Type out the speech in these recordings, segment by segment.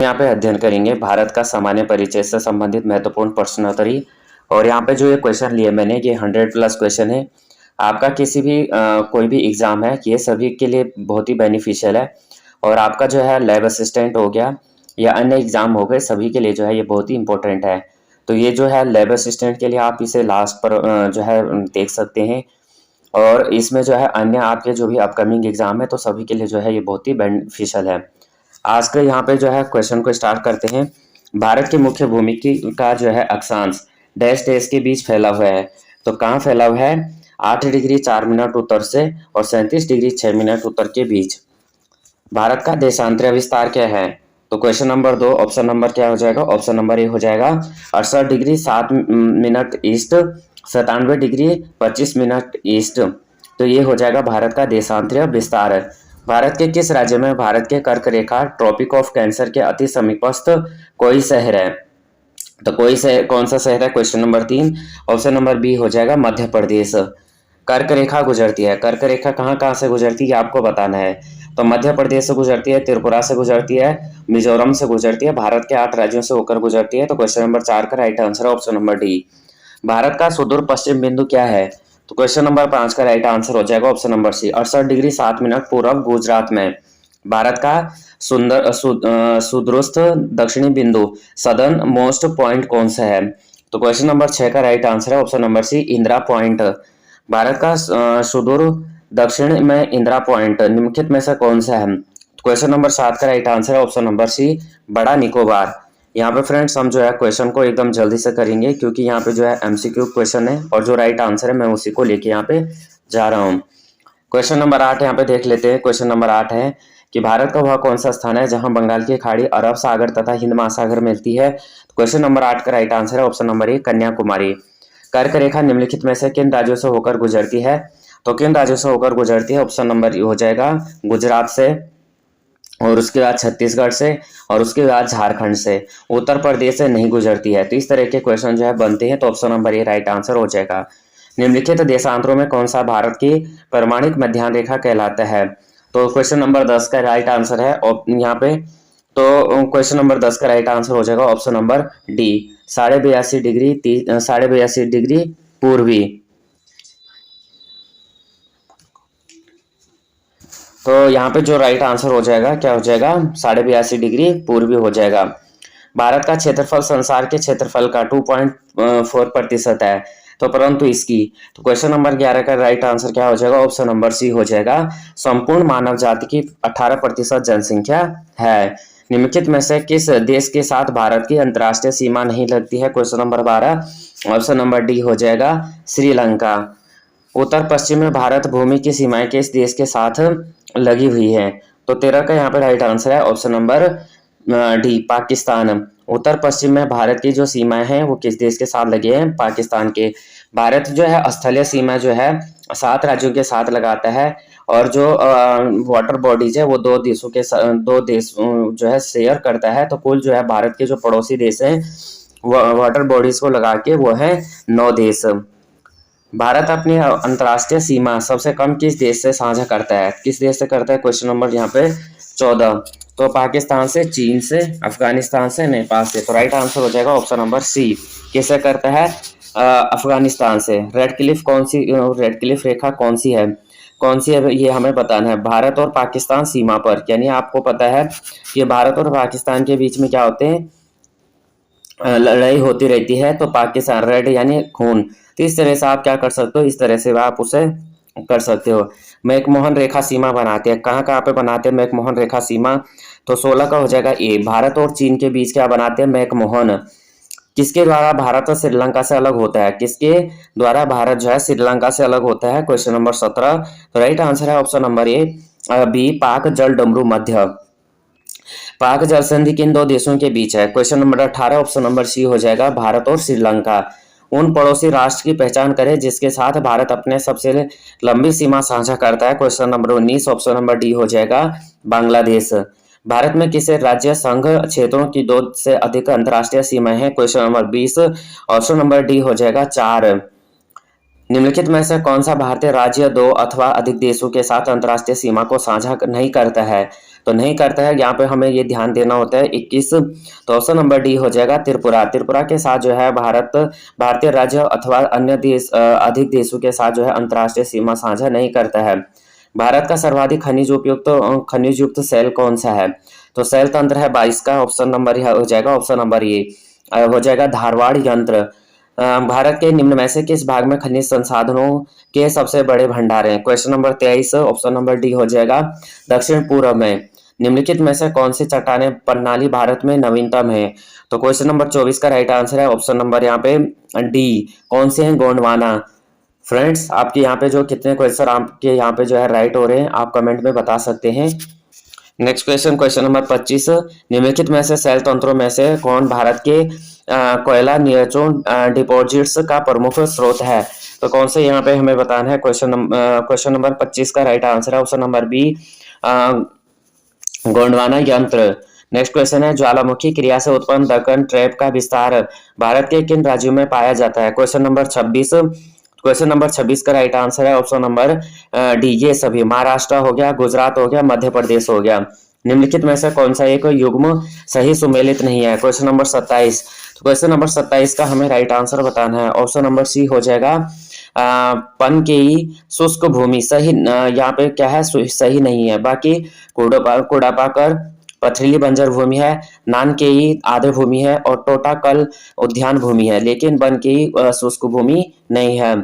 यहाँ पे अध्ययन करेंगे भारत का सामान्य परिचय से संबंधित महत्वपूर्ण प्रश्नोत्तरी। और यहाँ पे जो ये क्वेश्चन लिए मैंने, ये 100+ क्वेश्चन है। आपका किसी भी कोई भी एग्जाम है, ये सभी के लिए बहुत ही बेनिफिशियल है। और आपका जो है लैब असिस्टेंट हो गया या अन्य एग्जाम हो गए, सभी के लिए जो है ये बहुत ही इंपॉर्टेंट है। तो ये जो है लैब असिस्टेंट के लिए आप इसे लास्ट पर जो है देख सकते हैं। और इसमें जो है अन्य आपके जो भी अपकमिंग एग्जाम है, तो सभी के लिए जो है ये बहुत ही बेनिफिशियल है। आज के यहाँ पे जो है क्वेश्चन को स्टार्ट करते हैं। भारत की मुख्य भूमि की का जो है अक्षांश डैश डैश के बीच फैला हुआ है। तो कहाँ फैला हुआ है? 8 डिग्री 4 मिनट उत्तर से और 37 डिग्री 6 मिनट उत्तर के बीच। भारत का देशांतरीय विस्तार क्या है? तो क्वेश्चन नंबर 2 ऑप्शन नंबर क्या हो जाएगा? ऑप्शन नंबर ए हो जाएगा 68 degree 7 minute east, 97 degree 25 minute east. तो ये हो जाएगा भारत का देशांतरीय विस्तार। भारत के किस राज्य में भारत के कर्क रेखा ट्रॉपिक ऑफ कैंसर के अति समीपस्थ कोई शहर है? तो कोई शहर, कौन सा शहर है? Question number 3 option number b हो जाएगा मध्य प्रदेश। कर्क रेखा गुजरती है, कर्क रेखा कहाँ कहाँ से गुजरती है आपको बताना है। तो मध्य प्रदेश से गुजरती है, त्रिपुरा से गुजरती है, मिजोरम से गुजरती है, भारत के 8 राज्यों से होकर गुजरती है। तो क्वेश्चन नंबर 4 का राइट आंसर है ऑप्शन नंबर डी। भारत का सुदूर पश्चिम बिंदु क्या है? तो क्वेश्चन नंबर 5 का राइट आंसर हो जाएगा option number c 68 degree 7 minute पूर्व गुजरात में। भारत का सुदूरस्थ दक्षिणी बिंदु सदर्न मोस्ट पॉइंट कौन सा है? तो क्वेश्चन नंबर 6 का राइट आंसर है option number c Indira point. Bharat का सुदूर दक्षिण में इंदिरा पॉइंट निम्नलिखित में से कौन सा है? क्वेश्चन नंबर 7 का राइट आंसर है ऑप्शन नंबर सी बड़ा निकोबार। यहाँ पे फ्रेंड्स हम जो है क्वेश्चन को एकदम जल्दी से करेंगे, क्योंकि यहाँ पे जो है एमसीक्यू क्वेश्चन है और जो राइट आंसर है मैं उसी को लेके यहाँ पे जा रहा हूँ। क्वेश्चन नंबर 8 यहाँ पे देख लेते हैं। क्वेश्चन नंबर 8 है कि भारत का वह कौन सा स्थान है जहां बंगाल की खाड़ी, अरब सागर तथा हिंद महासागर मिलती है? क्वेश्चन नंबर 8 का राइट आंसर है ऑप्शन नंबर ए कन्याकुमारी। कर्क रेखा निम्नलिखित में से किन राज्यों से होकर गुजरती है? तो किन राज्यों से होकर गुजरती है? ऑप्शन नंबर हो जाएगा गुजरात से, और उसके बाद छत्तीसगढ़ से, और उसके बाद झारखंड से। उत्तर प्रदेश से नहीं गुजरती है। तो इस तरह के क्वेश्चन जो है बनते हैं। तो ऑप्शन नंबर ए राइट आंसर हो जाएगा। निम्नलिखित देशांतरों में कौन सा भारत की प्रमाणिक मध्याह्न रेखा कहलाता है? तो क्वेश्चन नंबर 10 का राइट आंसर है यहाँ पे। तो क्वेश्चन नंबर 10 का राइट आंसर हो जाएगा option number D 82.5 degree 82.5 degree पूर्वी। तो यहाँ पे जो राइट आंसर हो जाएगा क्या हो जाएगा? 82.5 डिग्री पूर्वी हो जाएगा। भारत का क्षेत्रफल संसार के क्षेत्रफल का 2.4% है, तो परंतु इसकी, तो क्वेश्चन नंबर 11 का राइट आंसर क्या हो जाएगा? ऑप्शन नंबर सी हो जाएगा संपूर्ण मानव जाति की 18% जनसंख्या है। निम्नलिखित में से किस देश के साथ भारत की अंतर्राष्ट्रीय सीमा नहीं लगती है? Question number 12 option number D हो जाएगा श्रीलंका। उत्तर पश्चिम में भारत भूमि की सीमाएं किस देश के साथ लगी हुई है? तो 13 का यहाँ पर राइट आंसर है ऑप्शन नंबर डी पाकिस्तान। उत्तर पश्चिम में भारत की जो सीमाएं हैं वो किस देश के साथ लगे हैं? पाकिस्तान के। भारत जो है स्थलीय सीमा जो है 7 राज्यों के साथ लगाता है, और जो वाटर बॉडीज है वो 2 देशों के 2 देश जो है शेयर करता है। तो कुल जो है भारत के जो पड़ोसी देश हैं वाटर बॉडीज को लगा के वो है 9 देश। भारत अपनी अंतर्राष्ट्रीय सीमा सबसे कम किस देश से साझा करता है? किस देश से करता है? क्वेश्चन नंबर यहाँ पे 14। तो पाकिस्तान से, चीन से, अफगानिस्तान से, नेपाल से। तो राइट आंसर हो जाएगा ऑप्शन नंबर सी। किससे करता है? अफगानिस्तान से। रेड क्लिफ रेखा कौन सी है? कौन सी है ये हमें बताना है। भारत और पाकिस्तान सीमा पर, यानी आपको पता है कि भारत और पाकिस्तान के बीच में क्या होते हैं? लड़ाई होती रहती है। तो पाकिस्तान रेड यानी खून। तो इस तरह से आप क्या कर सकते हो? इस तरह से आप उसे कर सकते हो। मैकमोहन रेखा सीमा बनाते हैं, कहाँ कहाँ पे बनाते हैं मैकमोहन रेखा सीमा? तो 16 का हो जाएगा ए। भारत और चीन के बीच क्या बनाते हैं? मैकमोहन। किसके द्वारा भारत श्रीलंका से अलग होता है? किसके द्वारा भारत जो है श्रीलंका से अलग होता है? Question number 17। तो राइट आंसर है ऑप्शन नंबर ए बी पाक जल डमरू मध्य। पाक जल संधि किन 2 देशों के बीच है? Question number 18 option number c हो जाएगा भारत और श्रीलंका। उन पड़ोसी राष्ट्र की पहचान करें जिसके साथ भारत अपने सबसे लंबी सीमा साझा करता है। Question number 19 option number D हो जाएगा बांग्लादेश। भारत में किस राज्य संघ क्षेत्रों की 2 से अधिक अंतर्राष्ट्रीय सीमाएं हैं? Question number 20 option number D हो जाएगा 4। निम्नलिखित में से कौन सा भारतीय राज्य दो अथवा अधिक देशों के साथ अंतर्राष्ट्रीय सीमा को साझा नहीं करता है? तो नहीं करता है, यहाँ पे हमें ये ध्यान देना होता है 21। तो ऑप्शन नंबर डी हो जाएगा त्रिपुरा। त्रिपुरा के साथ जो है भारतीय राज्य अथवा अन्य देश अधिक देशों के साथ जो है अंतर्राष्ट्रीय सीमा साझा नहीं करता है। भारत का सर्वाधिक खनिज युक्त सेल कौन सा है? तो सेल तंत्र है 22 का। ऑप्शन नंबर यह हो जाएगा, ऑप्शन नंबर ए हो जाएगा धारवाड़ यंत्र। भारत के निम्न में से किस भाग में खनिज संसाधनों के सबसे बड़े भंडार हैं? Question number 23, option number D हो जाएगा दक्षिण पूर्व में। निम्नलिखित में से कौन सी चट्टानें प्रणाली भारत में नवीनतम है? तो क्वेश्चन नंबर 24 का राइट आंसर है ऑप्शन नंबर यहाँ पे डी। कौन से हैं? गोंडवाना। फ्रेंड्स, आपके यहाँ पे जो कितने क्वेश्चन आपके यहाँ पे जो है राइट हो रहे हैं, आप कमेंट में बता सकते हैं। नेक्स्ट क्वेश्चन, क्वेश्चन नंबर 25, निम्नलिखित में से सेल तंत्रों में से कौन भारत के कोयला नियोजन डिपॉजिट्स का प्रमुख स्रोत है? तो कौन से यहाँ पे हमें बताना है। क्वेश्चन नंबर 25 का राइट आंसर है ऑप्शन नंबर बी गोंडवाना यंत्र। नेक्स्ट क्वेश्चन है ज्वालामुखी क्रिया से उत्पन्न दक्कन ट्रैप का विस्तार भारत के किन राज्यों में पाया जाता है? क्वेश्चन नंबर 26 का राइट आंसर है ऑप्शन नंबर डी, ये सभी महाराष्ट्र हो गया, गुजरात हो गया, मध्य प्रदेश हो गया। निम्नलिखित में से कौन सा एक युग्म सही सुमेलित नहीं है? Question number 27। तो क्वेश्चन नंबर 27 का हमें राइट आंसर बताना है। ऑप्शन नंबर सी हो जाएगा पन के शुष्क भूमि। सही यहाँ पे क्या है, सही नहीं है। बाकी कोडापाकर पथरीली बंजर भूमि है, नान के आधे भूमि है और टोटाकल उद्यान भूमि है, लेकिन बन के शुष्क भूमि नहीं है।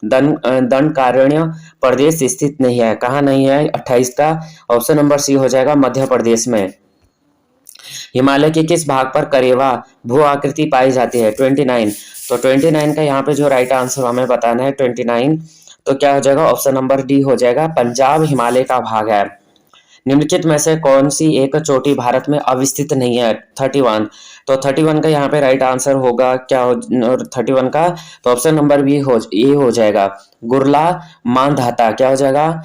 दंडकारण्य प्रदेश स्थित नहीं है। कहाँ नहीं है? 28 का ऑप्शन नंबर सी हो जाएगा मध्य प्रदेश में। हिमालय के किस भाग पर करेवा भू आकृति पाई जाती है? 29। तो 29 का यहाँ पे जो राइट आंसर हमें बताना है 29, तो क्या हो जाएगा? ऑप्शन नंबर डी हो जाएगा पंजाब हिमालय का भाग है। निम्नलिखित में से कौन सी एक चोटी भारत में अवस्थित नहीं है? 31। तो 31 का यहाँ पे राइट आंसर होगा क्या 31 का? तो ऑप्शन नंबर बी ये हो जाएगा गुरला मानधाता। क्या हो जाएगा?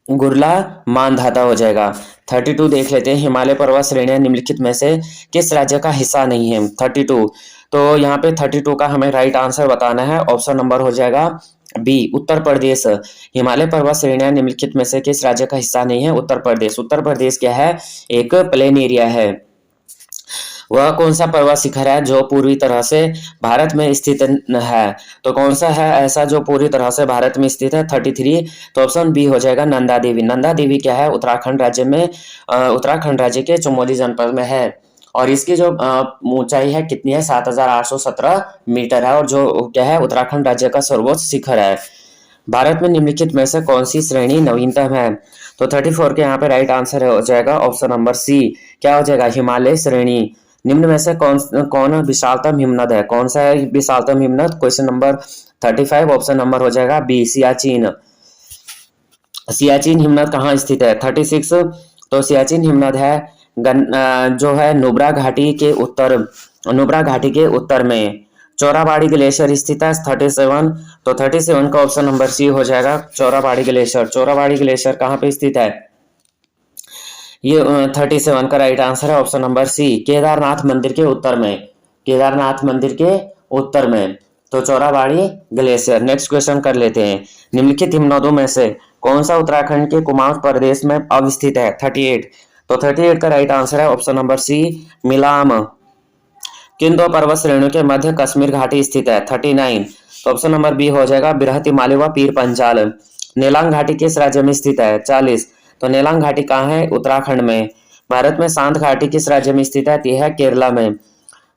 गुरला मानधाता हो जाएगा। 32 देख लेते हैं, हिमालय पर्वत श्रेणियां निम्नलिखित में से किस राज्य का हिस्सा नहीं है? 32। तो यहाँ पे 32 का हमें राइट आंसर बताना है। ऑप्शन नंबर हो जाएगा बी उत्तर प्रदेश। हिमालय पर्वत श्रेणियां निम्नलिखित में से किस राज्य का हिस्सा नहीं है? उत्तर प्रदेश। उत्तर प्रदेश क्या है? एक प्लेन एरिया है। वह कौन सा पर्वत शिखर है जो पूरी तरह से भारत में स्थित है? तो कौन सा है ऐसा जो पूरी तरह से भारत में स्थित है? 33। तो ऑप्शन बी हो जाएगा नंदा देवी। नंदा देवी क्या है? उत्तराखंड राज्य में उत्तराखंड राज्य के चमोली जनपद में है और इसकी जो ऊंचाई है कितनी है? 7,817 मीटर है और जो क्या है उत्तराखंड राज्य का सर्वोच्च शिखर है। भारत में निम्नलिखित में से कौन सी श्रेणी नवीनतम है? तो 34 के यहाँ पे राइट आंसर हो जाएगा ऑप्शन नंबर सी। क्या हो जाएगा? हिमालय श्रेणी। निम्न में से कौन विशालतम हिमनद है? कौन सा है विशालतम हिमनद? क्वेश्चन नंबर 35, ऑप्शन नंबर हो जाएगा बी सियाचिन। सियाचिन हिमनद कहाँ स्थित है? 36। तो सियाचिन हिमनद है जो है नुब्रा घाटी के उत्तर में चौराबाड़ी ग्लेशियर स्थित है 37। तो 37 का ऑप्शन नंबर सी हो जाएगा चौराबाड़ी ग्लेशियर। चौराबाड़ी ग्लेशियर कहाँ पे स्थित है? ये 37 का राइट आंसर है ऑप्शन नंबर सी केदारनाथ मंदिर के उत्तर में। केदारनाथ मंदिर के उत्तर में तो चौराबाड़ी ग्लेशियर। नेक्स्ट क्वेश्चन कर लेते हैं, निम्नलिखित हिमनदों में से कौन सा उत्तराखंड के कुमाऊं प्रदेश में अवस्थित है? 38। तो 38 का राइट आंसर है ऑप्शन नंबर सी मिलाम। किन दो पर्वत श्रेणियों के मध्य कश्मीर घाटी स्थित है? 39। तो ऑप्शन नंबर बी हो जाएगा बृहत हिमालय व पीर पंजाल। नेलांग घाटी किस राज्य में स्थित है? 40। तो नेलांग घाटी कहाँ है? उत्तराखंड में। भारत में शांत घाटी किस राज्य में स्थित है? यह है केरला में।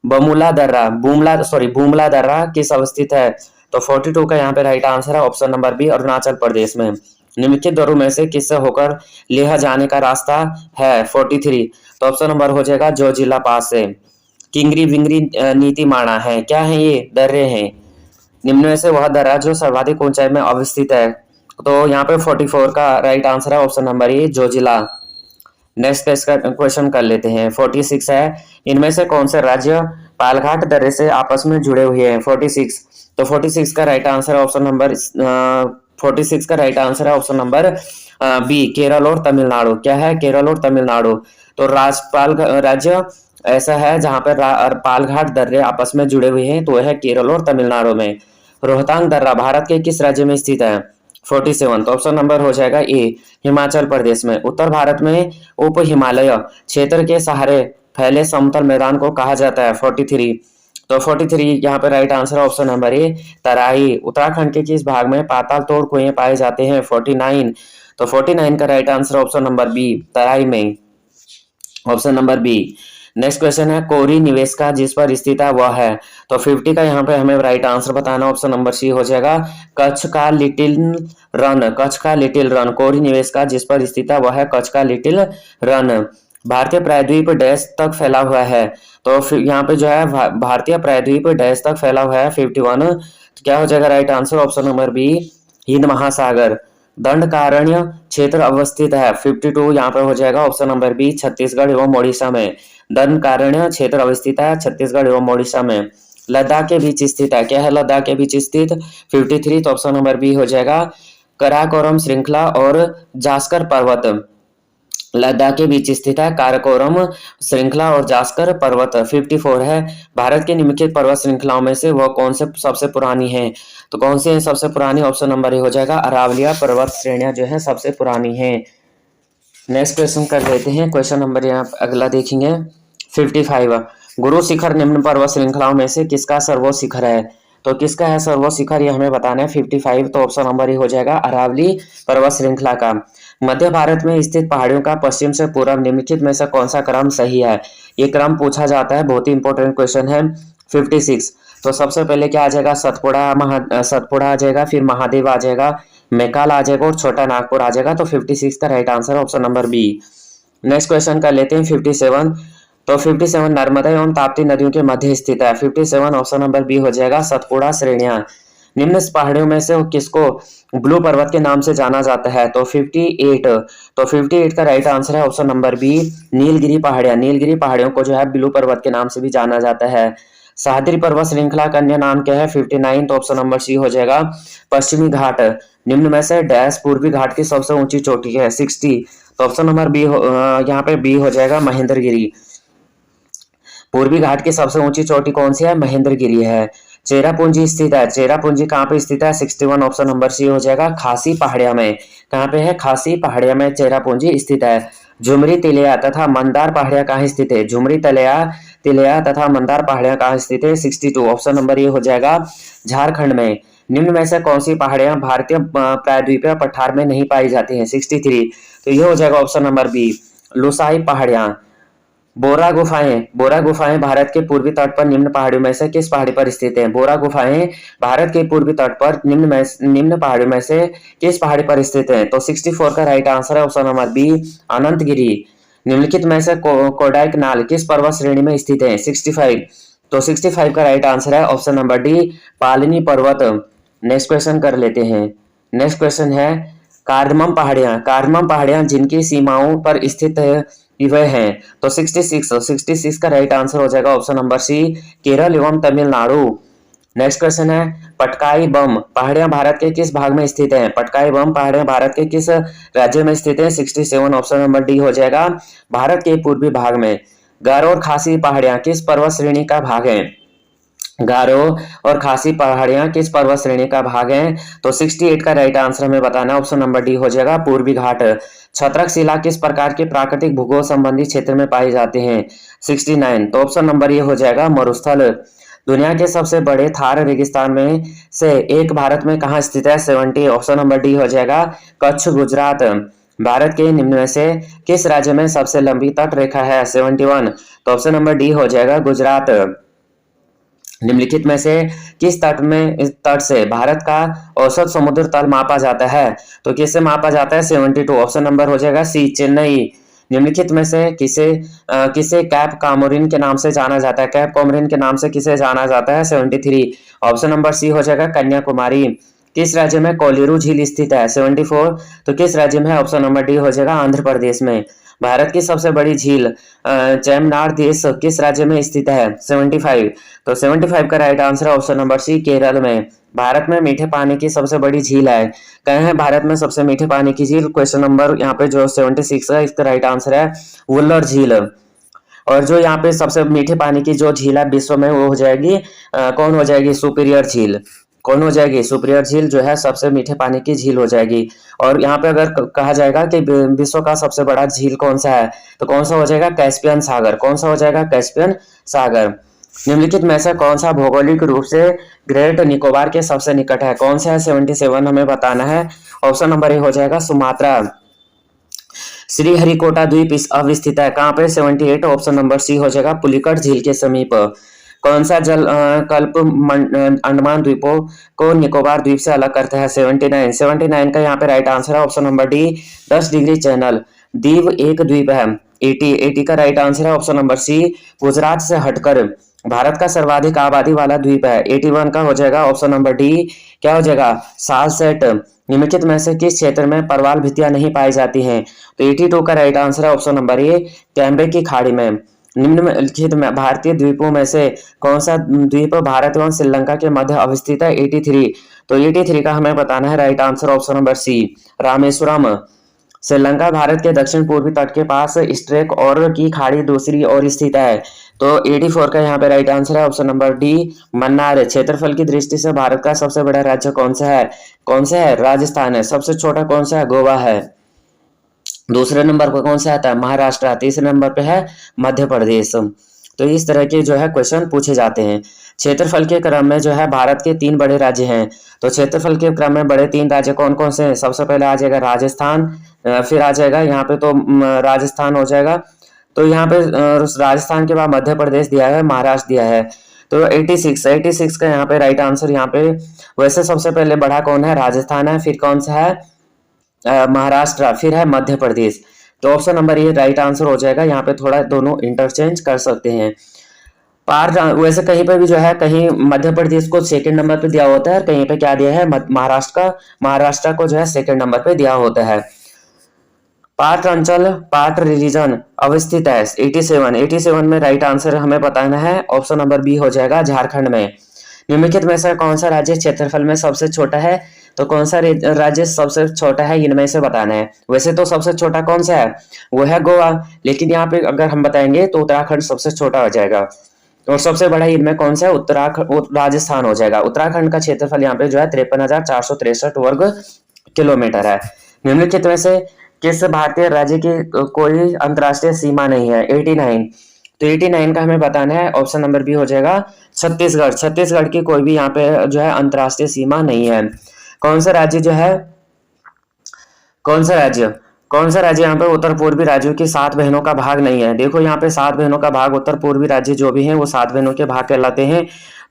बमूला बूमला दर्रा किस अवस्थित है? तो 42 का यहाँ पे राइट आंसर है option number B Arunachal Pradesh में। निम्नलिखित दौरों में से किससे होकर लेह जाने का रास्ता है? 43। तो ऑप्शन नंबर हो जाएगा जोजिला पास से। किंगरी विंगरी नीति माणा है, क्या है ये? दर्रे हैं। निम्न में से वह दर्रा जो सर्वाधिक ऊंचाई में अवस्थित है? तो यहाँ पे 44 का राइट आंसर है ऑप्शन नंबर ए जोजिला। नेक्स्ट क्वेश्चन कर लेते हैं, 46 है, इनमें से कौन से राज्य पालघाट दर्रे से आपस में जुड़े हुए हैं? 46। तो 46 का राइट आंसर है ऑप्शन नंबर 46 का राइट आंसर है ऑप्शन नंबर बी केरल और तमिलनाडु। क्या है? केरल और तमिलनाडु। तो राज्य ऐसा है जहाँ पर पालघाट दर्रे आपस में जुड़े हुए हैं, तो वह है केरल और तमिलनाडु में। रोहतांग दर्रा भारत के किस राज्य में स्थित है? 47, तो ऑप्शन नंबर हो जाएगा ए, हिमाचल प्रदेश में। उत्तर भारत में उप हिमालय क्षेत्र के सहारे फैले समतल मैदान को कहा जाता है? 43, तो 43 यहाँ पे राइट आंसर है ऑप्शन नंबर ए, तराई। उत्तराखंड के किस भाग में पाताल तोड़ कुएं पाए जाते हैं? 49, तो 49 का right answer option number B, Terai में, option number B. Next question है कोरी निवेश का जिस पर स्थित है वह है, तो 50 का यहाँ पे हमें राइट आंसर बताना, ऑप्शन नंबर सी हो जाएगा, कच्छ का लिटिल रन। कच्छ का लिटिल रन कोरी निवेश का जिस पर स्थित है वह है कच्छ का लिटिल रन। भारतीय प्रायद्वीप डैश तक फैला हुआ है, तो फिर यहाँ पे जो है भारतीय प्रायद्वीप डैश तक फैला हुआ है 51, तो क्या हो जाएगा right answer option number b, Hind Mahasagar. Dandakaranya क्षेत्र अवस्थित है 52, यहाँ पे हो जाएगा ऑप्शन नंबर बी, छत्तीसगढ़ एवं ओडिशा में। दंडकारण्य क्षेत्र अवस्थित है छत्तीसगढ़ एवं ओडिशा में। लद्दाख के बीच स्थित है, क्या है लद्दाख के बीच स्थित? 53, तो ऑप्शन नंबर बी हो जाएगा, कराकोरम श्रृंखला और जास्कर पर्वत लद्दाख के बीच स्थित है, काराकोरम श्रृंखला और जास्कर पर्वत। 54 है, भारत की निम्नलिखित पर्वत श्रृंखलाओं में से वह कौन से सबसे पुरानी है? तो कौन सी है सबसे पुरानी? ऑप्शन नंबर ए हो जाएगा, अरावलिया पर्वत श्रेणियां जो है सबसे पुरानी है। नेक्स्ट क्वेश्चन कर लेते हैं, क्वेश्चन नंबर यहाँ अगला देखेंगे 55, गुरु शिखर निम्न पर्वत श्रृंखलाओं में से किसका सर्वोच्च शिखर है? तो किसका है सर्वोच्च शिखर, ये हमें बताना है 55, तो ऑप्शन नंबर ए हो जाएगा, अरावली पर्वत श्रृंखला का। मध्य भारत में स्थित पहाड़ियों का पश्चिम से पूर्व निम्नलिखित में से कौन सा क्रम सही है? ये क्रम पूछा जाता है, बहुत ही इंपॉर्टेंट क्वेश्चन है। 56, तो सबसे पहले क्या आ जाएगा, सतपुड़ा आ जाएगा, फिर महादेव आ जाएगा, मैकाल आ जाएगा और छोटा नागपुर आ जाएगा, तो 56 का right answer option number B. Next question कर लेते हैं 57, तो 57 नर्मदा एवं ताप्ती नदियों के मध्य स्थित है। 57 ऑप्शन नंबर बी हो जाएगा, सतपुड़ा श्रेणियां। निम्न पहाड़ियों में से किसको ब्लू पर्वत के नाम से जाना जाता है? तो 58, तो 58 का राइट आंसर है ऑप्शन नंबर बी, नीलगिरी पहाड़ियां। नीलगिरी पहाड़ियों को जो है ब्लू पर्वत के नाम से भी जाना जाता है। सह्याद्री पर्वत श्रृंखला का अन्य नाम क्या है? 59, तो ऑप्शन नंबर सी हो जाएगा, पश्चिमी घाट। निम्न में से डैश पूर्वी घाट की सबसे ऊंची चोटी है? 60, तो ऑप्शन नंबर बी यहाँ पे बी हो जाएगा, महेंद्रगिरी। पूर्वी घाट की सबसे ऊंची चोटी कौन सी है? महेंद्रगिरी है। चेरापूंजी स्थित है, चेरापूंजी कहाँ पे स्थित है? 61, ऑप्शन नंबर सी हो जाएगा, खासी पहाड़िया में। कहाँ पे है? खासी पहाड़िया में चेरापूंजी स्थित है। झुमरी तिलैया तथा मंदार पहाड़िया कहाँ स्थित है? झुमरी तिलैया तथा मंदार पहाड़िया कहाँ स्थित है? 62, ऑप्शन नंबर ये हो जाएगा, झारखंड में। निम्न में से कौन सी पहाड़ियां भारतीय प्रायद्वीपीय पठार में नहीं पाई जाती हैं? 63, तो ये हो जाएगा ऑप्शन नंबर बी, लुसाई पहाड़ियां। बोरा गुफाएं भारत के पूर्वी तट पर निम्न पहाड़ियों में से किस पहाड़ी पर स्थित हैं? बोरा गुफाएं भारत के पूर्वी तट पर निम्न पहाड़ियों में से किस पहाड़ी पर स्थित हैं? तो 64 का राइट आंसर है ऑप्शन नंबर बी, अनंतगिरी। निम्नलिखित में से कोडाइकनाल किस पर्वत श्रेणी में स्थित है? 65, तो 65 का राइट आंसर है ऑप्शन नंबर डी, पालनी पर्वत। नेक्स्ट क्वेश्चन कर लेते हैं। नेक्स्ट क्वेश्चन है कार्डमम पहाड़ियां जिनकी सीमाओं पर स्थित है वह हैं, तो 66 का राइट आंसर हो जाएगा ऑप्शन नंबर सी, केरल एवं तमिलनाडु। नेक्स्ट क्वेश्चन है पटकाई बम पहाड़ियां भारत के किस भाग में स्थित हैं? पटकाई बम पहाड़ियां भारत के किस राज्य में स्थित हैं? 67, ऑप्शन नंबर डी हो जाएगा, भारत के पूर्वी भाग में। गारो और खासी पहाड़ियां किस पर्वत श्रेणी का भाग है? गारो और खासी पहाड़ियां किस पर्वत श्रेणी का भाग हैं? तो 68 का राइट आंसर हमें बताना, ऑप्शन नंबर डी हो जाएगा, पूर्वी घाट। छत्रक शिला किस प्रकार के प्राकृतिक भूगोल संबंधी क्षेत्र में पाए जाते हैं? 69, तो ऑप्शन नंबर ये हो जाएगा, मरुस्थल। दुनिया के सबसे बड़े थार रेगिस्तान में से एक भारत में कहाँ स्थित है? 70, ऑप्शन नंबर डी हो जाएगा, कच्छ गुजरात। भारत के निम्न में से किस राज्य में सबसे लंबी तट रेखा है? 71, तो ऑप्शन नंबर डी हो जाएगा, गुजरात। निम्नलिखित में से किस तट से भारत का औसत समुद्र तल मापा जाता है? तो किससे मापा जाता है? 72, ऑप्शन नंबर हो जाएगा सी, चेन्नई। निम्नलिखित में से किसे कैप कामोरिन के नाम से जाना जाता है? कैप कामोरिन के नाम से किसे जाना जाता है? 73, ऑप्शन नंबर सी हो जाएगा, कन्याकुमारी। किस राज्य में कोलिरू झील स्थित है? 74, तो किस राज्य में? ऑप्शन नंबर डी हो जाएगा, आंध्र प्रदेश में। भारत की सबसे बड़ी झील चैमनार देश किस राज्य में स्थित है? 75, तो 75 का राइट आंसर है ऑप्शन नंबर सी, केरल में। भारत में मीठे पानी की सबसे बड़ी झील है, कहाँ है भारत में सबसे मीठे पानी की झील? क्वेश्चन नंबर यहाँ पे जो 76 है, इसका राइट आंसर है वुल्लर झील। और जो यहाँ पे सबसे मीठे पानी की जो झील है विश्व में वो हो जाएगी कौन हो जाएगी? सुपीरियर झील। कौन हो जाएगी? सुपीरियर झील जो है सबसे मीठे पानी की झील हो जाएगी। और यहाँ पे अगर कहा जाएगा कि विश्व का सबसे बड़ा झील कौन सा है, तो कौन सा हो जाएगा? कैस्पियन सागर। कौन सा हो जाएगा? कैस्पियन सागर। निम्नलिखित में से कौन सा भौगोलिक रूप से ग्रेट निकोबार के सबसे निकट है? कौन सा है? 77 हमें बताना है। ऑप्शन नंबर ए हो जाएगा सुमात्रा। श्रीहरिकोटा द्वीप इस अवस्थित है कहाँ पे? 78 ऑप्शन नंबर सी हो जाएगा पुलिकट झील के समीप। कौन सा जल कल्प अंडमान द्वीपों को निकोबार द्वीप से अलग करता है? 79। 79 का यहाँ पे राइट आंसर है option number D 10 degree channel. Diu एक द्वीप है। 80 का राइट आंसर है ऑप्शन नंबर सी गुजरात से हटकर भारत का सर्वाधिक आबादी वाला द्वीप है। 81 का हो जाएगा ऑप्शन नंबर डी क्या हो जाएगा? सालसेट। निम्नलिखित में से किस क्षेत्र में परवाल भित्तियां नहीं पाई जाती हैं? तो 82 का राइट आंसर है ऑप्शन नंबर ए कैम्बे की खाड़ी में। निम्नलिखित में भारतीय द्वीपों में से कौन सा द्वीप भारत एवं श्रीलंका के मध्य अवस्थित है? 83। तो 83 का हमें बताना है right answer option number c Rameswaram. Sri Lanka Bharat के दक्षिण पूर्वी तट के पास स्ट्रेक और की खाड़ी दूसरी ओर स्थित है। तो 84 का यहाँ पे राइट आंसर है ऑप्शन नंबर डी मन्नार। क्षेत्रफल की दृष्टि से भारत का सबसे बड़ा राज्य कौन सा है? कौन सा है? राजस्थान है। सबसे छोटा कौन सा है? गोवा है। दूसरे नंबर पर कौन सा आता है? महाराष्ट्र। तीसरे नंबर पे है मध्य प्रदेश। तो इस तरह के जो है क्वेश्चन पूछे जाते हैं। क्षेत्रफल के क्रम में जो है भारत के 3 बड़े राज्य हैं। तो क्षेत्रफल के क्रम में बड़े 3 राज्य कौन कौन से हैं? सबसे पहले आ जाएगा राजस्थान, फिर आ जाएगा यहाँ पे तो राजस्थान हो जाएगा। तो यहाँ पे राजस्थान के बाद मध्य प्रदेश दिया है, महाराष्ट्र दिया है। तो 86 का यहाँ पे राइट आंसर यहाँ पे वैसे सबसे पहले बढ़ा कौन है? राजस्थान है, फिर कौन सा है? महाराष्ट्र, फिर है मध्य प्रदेश। तो ऑप्शन नंबर ये राइट आंसर हो जाएगा। यहाँ पे थोड़ा दोनों इंटरचेंज कर सकते हैं। वैसे कहीं पे भी जो है कहीं मध्य प्रदेश को सेकंड नंबर पे दिया होता है, कहीं पे क्या दिया है? महाराष्ट्र को जो है सेकंड नंबर पे दिया होता है। पार्ट अंचल पार्ट रिलीजन अवस्थित है 87 में राइट आंसर हमें बताना है ऑप्शन नंबर बी हो जाएगा झारखंड में। निम्नलिखित में से कौन सा राज्य क्षेत्रफल में सबसे छोटा है? तो कौन सा राज्य सबसे छोटा है इनमें से बताना है। वैसे तो सबसे छोटा कौन सा है? वो है गोवा, लेकिन यहाँ पे अगर हम बताएंगे तो उत्तराखंड सबसे छोटा हो जाएगा। और सबसे बड़ा इनमें कौन सा है? राजस्थान हो जाएगा। उत्तराखंड का क्षेत्रफल यहाँ पे जो है 53,463 वर्ग किलोमीटर है। निम्नलिखित में से किस भारतीय राज्य की कोई अंतर्राष्ट्रीय सीमा नहीं है? 89। तो 89 का हमें बताना है ऑप्शन नंबर बी हो जाएगा छत्तीसगढ़। छत्तीसगढ़ की कोई भी यहाँ पे जो है अंतर्राष्ट्रीय सीमा नहीं है। कौन सा राज्य जो है कौन सा राज्य यहाँ पे उत्तर पूर्वी राज्यों की 7 बहनों का भाग नहीं है? देखो यहाँ पे 7 बहनों का भाग उत्तर पूर्वी राज्य जो भी हैं वो 7 बहनों के भाग कहलाते हैं।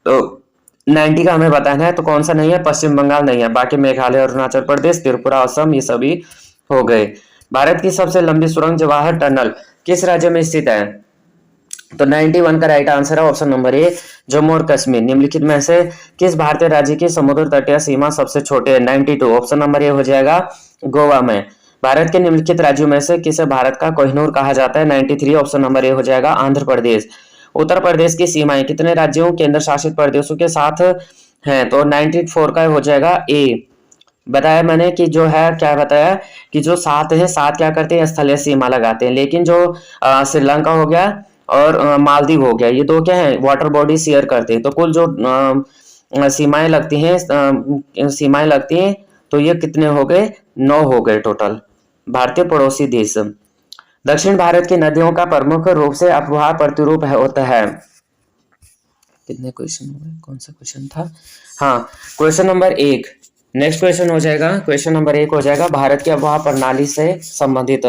तो 90 का हमें बताना है। तो कौन सा नहीं है? पश्चिम बंगाल नहीं है, बाकी मेघालय, अरुणाचल प्रदेश, त्रिपुरा, असम ये सभी हो गए। भारत की सबसे लंबी सुरंग जवाहर टनल किस राज्य में स्थित है? तो 91 का राइट आंसर है ऑप्शन नंबर ए जम्मू और कश्मीर। निम्नलिखित में से किस भारतीय राज्य की समुद्र तटीय सीमा सबसे छोटे है? 92 ऑप्शन नंबर ए हो जाएगा गोवा में। भारत के निम्नलिखित राज्यों में से किसे भारत का कोहिनूर कहा जाता है? 93 ऑप्शन नंबर ए हो जाएगा आंध्र प्रदेश। उत्तर प्रदेश की सीमाएं कितने राज्यों केंद्र शासित प्रदेशों के साथ हैं? तो 94 का हो जाएगा ए। बताया मैंने कि जो है क्या बताया कि जो 7 है 7 क्या करते हैं? स्थलीय सीमा लगाते हैं। लेकिन जो श्रीलंका हो गया और मालदीव हो गया ये 2 क्या है? वाटर बॉडी शेयर करते हैं। तो कुल जो सीमाएं लगती हैं तो ये कितने हो गए? 9 हो गए टोटल। भारतीय पड़ोसी देश। दक्षिण भारत की नदियों का प्रमुख रूप से अपवाह प्रतिरूप होता है। कितने क्वेश्चन हो गए? कौन सा क्वेश्चन था? हाँ, क्वेश्चन नंबर 1। नेक्स्ट क्वेश्चन हो जाएगा क्वेश्चन नंबर 1 हो जाएगा भारत की अपवाह प्रणाली से संबंधित।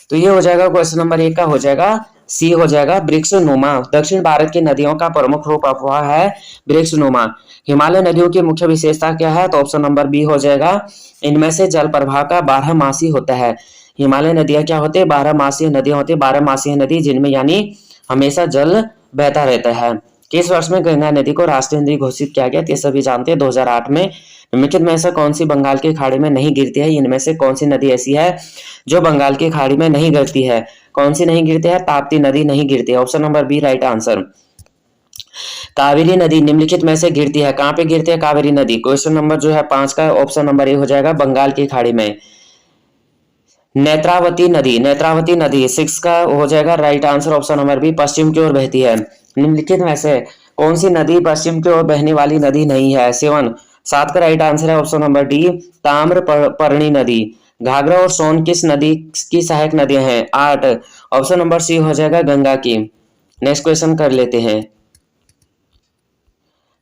तो ये हो जाएगा क्वेश्चन नंबर 1 का हो जाएगा सी हो जाएगा वृक्षनुमा। दक्षिण भारत की नदियों का प्रमुख रूप अपवाह है वृक्षनुमा। हिमालय नदियों की मुख्य विशेषता क्या है? तो ऑप्शन नंबर बी हो जाएगा इनमें से जल प्रवाह का 12 मासी होता है। हिमालय नदियां क्या होती है? 12 मासीय नदियां होती है। 12 मासीय नदी जिनमें यानी हमेशा जल बहता रहता है। किस वर्ष में गंगा नदी को राष्ट्रीय नदी घोषित किया गया? ये सभी जानते हैं 2008 में। निम्नलिखित में से कौन सी बंगाल की खाड़ी में नहीं गिरती है? इनमें से कौन सी नदी ऐसी है जो बंगाल की खाड़ी में नहीं गिरती है? कौन सी नहीं गिरती है? ताप्ती नदी नहीं गिरती है। Option number b right answer. Kaveri नदी निम्नलिखित में से गिरती है। कहाँ पे गिरती है कावेरी नदी? क्वेश्चन नंबर जो है 5 का ऑप्शन नंबर ए हो जाएगा बंगाल की खाड़ी में। नेत्रावती नदी, नेत्रावती नदी 6 का हो जाएगा right answer option number B, पश्चिम की ओर बहती है। निम्नलिखित में से कौन सी नदी पश्चिम की ओर बहने वाली नदी नहीं है? 7, 7 का राइट आंसर है ऑप्शन नंबर डी, ताम्रपर्णी नदी। घाघरा और सोन किस नदी की सहायक नदियां हैं? 8, ऑप्शन नंबर सी हो जाएगा गंगा की। नेक्स्ट क्वेश्चन कर लेते हैं।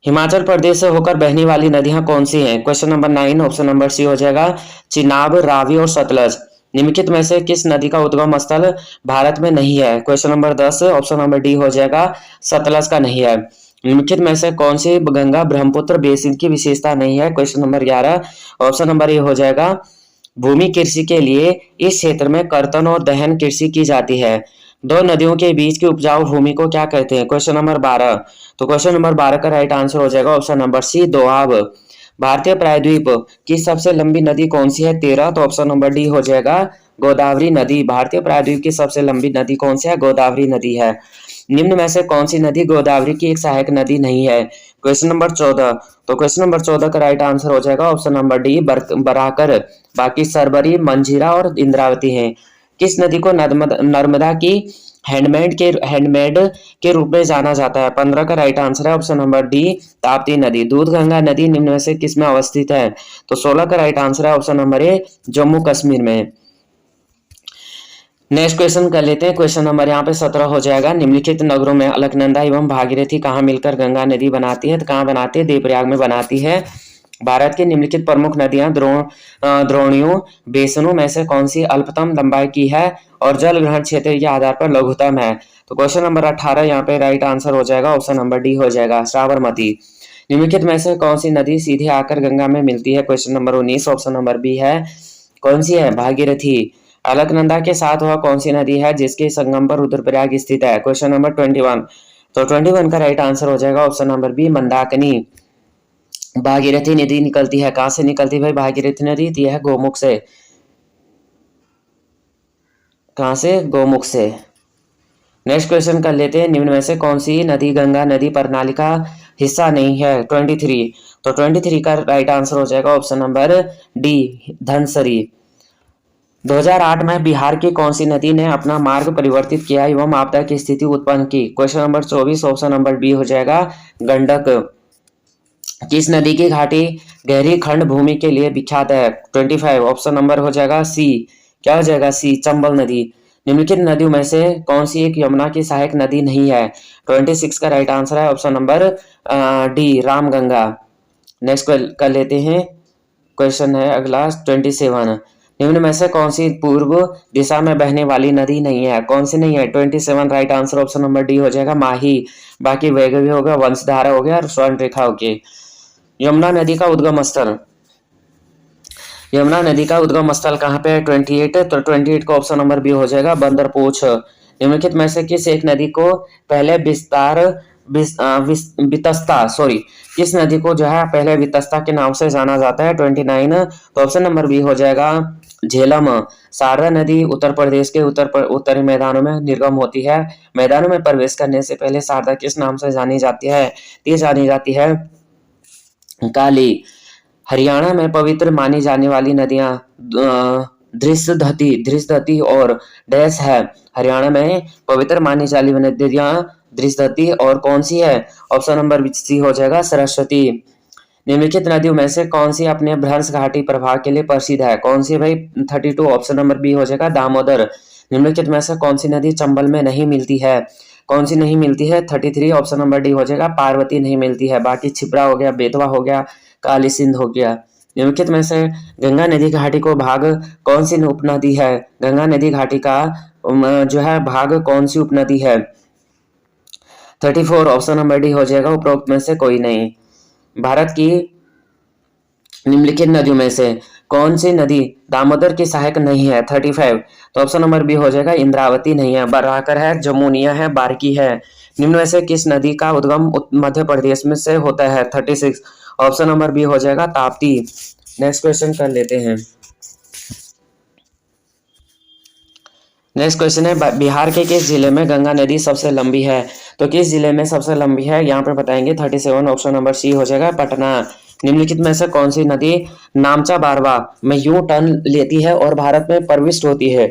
हिमाचल प्रदेश से होकर बहने वाली नदियां कौन सी हैं? Question number 9, option number c हो जाएगा चिनाब, रावी और सतलज। निम्नलिखित में से किस नदी का उद्गम स्थल भारत में नहीं है? Question number 10, option number D हो जाएगा सतलज का नहीं है। निम्नलिखित में से कौन सी गंगा ब्रह्मपुत्र बेसिन की विशेषता नहीं है? क्वेश्चन नंबर 11, ऑप्शन नंबर ए हो जाएगा भूमि कृषि के लिए इस क्षेत्र में कर्तन और दहन कृषि की जाती है। दो नदियों के बीच की उपजाऊ भूमि को क्या कहते हैं? क्वेश्चन नंबर 12, तो क्वेश्चन नंबर 12 का राइट आंसर हो जाएगा ऑप्शन नंबर सी, दोआब। भारतीय प्रायद्वीप की सबसे लंबी नदी कौन सी है? 13, तो ऑप्शन नंबर डी हो जाएगा गोदावरी नदी। भारतीय प्रायद्वीप की सबसे लंबी नदी कौन सी है? गोदावरी नदी है। निम्न में से कौन सी नदी गोदावरी की एक सहायक नदी नहीं है? क्वेश्चन नंबर 14, तो क्वेश्चन नंबर 14 का राइट आंसर हो जाएगा ऑप्शन नंबर डी, बराकर। बाकी सरबरी, मंजीरा और इंद्रावती हैं। किस नदी को नर्मदा की हैंडमेड के रूप में जाना जाता है? 15 का राइट आंसर है ऑप्शन नंबर डी, ताप्ती नदी। दूधगंगा नदी निम्न में से किस में अवस्थित है? तो 16 का राइट आंसर है option number A, Jammu Kashmir में। नेक्स्ट क्वेश्चन कर लेते हैं। क्वेश्चन नंबर यहाँ पे 17 हो जाएगा। निम्नलिखित नगरों में अलकनंदा एवं भागीरथी कहाँ मिलकर गंगा नदी बनाती है? तो कहाँ बनाती है? देवप्रयाग में बनाती है। भारत की निम्नलिखित प्रमुख नदियां द्रोणियों बेसिनों में से कौन सी अल्पतम लंबाई की है और जल ग्रहण क्षेत्र के आधार पर लघुतम है? तो क्वेश्चन नंबर 18 यहाँ पे राइट आंसर हो जाएगा ऑप्शन नंबर डी हो जाएगा, साबरमती। निम्नलिखित में से कौन सी नदी सीधे आकर गंगा में मिलती है? Question number 19, option number b है, कौन सी है? भागीरथी। अलकनंदा के साथ वह कौन सी नदी है जिसके संगम पर रुद्रप्रयाग स्थित है? क्वेश्चन नंबर 21, तो 21 का राइट आंसर हो जाएगा option number b, Mandakini. Bhagirathi नदी निकलती है कहाँ से निकलती भाई? भागीरथी नदी यह है गोमुख से। कहाँ से? गोमुख से। नेक्स्ट क्वेश्चन कर लेते हैं। निम्न में से कौन सी नदी गंगा नदी प्रणाली का हिस्सा नहीं है? 23, तो 23 का राइट आंसर हो जाएगा ऑप्शन नंबर डी, धनसरी। 2008 में बिहार की कौन सी नदी ने अपना मार्ग परिवर्तित किया एवं आपदा की स्थिति उत्पन्न की? Question number 24, option number b हो जाएगा, गंडक। किस नदी की घाटी गहरी खंड भूमि के लिए विख्यात है? 25, ऑप्शन नंबर हो जाएगा सी, क्या हो जाएगा? सी, चंबल नदी। निम्नलिखित नदियों में से कौन सी एक यमुना की सहायक नदी नहीं है? 26 का राइट आंसर है option number D, Ramganga. Next कर लेते हैं। क्वेश्चन है अगला 27। निम्न में से कौन सी पूर्व दिशा में बहने वाली नदी नहीं है? कौन सी नहीं है? 27 right answer option number D हो जाएगा, माही। बाकी वैगवी हो गया, वंशधारा हो गया और स्वर्ण रेखा हो गई। यमुना नदी का उद्गम स्थल, यमुना नदी का उद्गम स्थल कहाँ पे है? 28, तो 28 का ऑप्शन नंबर बी हो जाएगा, बंदरपूछ। निम्नलिखित में से किस एक नदी को पहले वितस्ता किस नदी को जो है पहले वितस्ता के नाम से जाना जाता है? 29, तो ऑप्शन नंबर बी हो जाएगा, झेलम। शारदा नदी उत्तर प्रदेश के उत्तरी मैदानों में निर्गम होती है। मैदानों में प्रवेश करने से पहले शारदा किस नाम से जानी जाती है? ये जानी जाती है काली। हरियाणा में पवित्र मानी जाने वाली नदियां धृष्टधती और डैश है। हरियाणा में पवित्र मानी जाने वाली नदियां धृष्टधती और कौन सी है? ऑप्शन नंबर सी हो जाएगा, सरस्वती। निम्नलिखित नदियों में से कौन सी अपने भ्रंश घाटी प्रवाह के लिए प्रसिद्ध है? कौन सी भाई? 32, ऑप्शन नंबर बी हो जाएगा, दामोदर। निम्नलिखित में से कौन सी नदी चंबल में नहीं मिलती है? कौन सी नहीं मिलती है? 33, ऑप्शन नंबर डी हो जाएगा, पार्वती नहीं मिलती है। बाकी छिप्रा हो गया, बेतवा हो गया, काली सिंध हो गया। निम्नलिखित में से गंगा नदी घाटी को भाग कौन सी उपनदी है? गंगा नदी घाटी का जो है भाग कौन सी उपनदी है? 34, ऑप्शन नंबर डी हो जाएगा, उपरोक्त में से कोई नहीं। भारत की निम्नलिखित नदियों में से कौन सी नदी दामोदर की सहायक नहीं है? 35, तो ऑप्शन नंबर बी हो जाएगा, इंद्रावती नहीं है। बराकर है, जमुनिया है, बारकी है। निम्न में से किस नदी का उद्गम मध्य प्रदेश में से होता है? 36, ऑप्शन नंबर बी हो जाएगा, ताप्ती। नेक्स्ट क्वेश्चन कर लेते हैं। नेक्स्ट क्वेश्चन है, बिहार के किस जिले में गंगा नदी सबसे लंबी है? तो किस जिले में सबसे लंबी है यहाँ पे बताएंगे। 37, ऑप्शन नंबर सी हो जाएगा, पटना। निम्नलिखित में से कौन सी नदी नामचा बारवा में यू टर्न लेती है और भारत में प्रविष्ट होती है?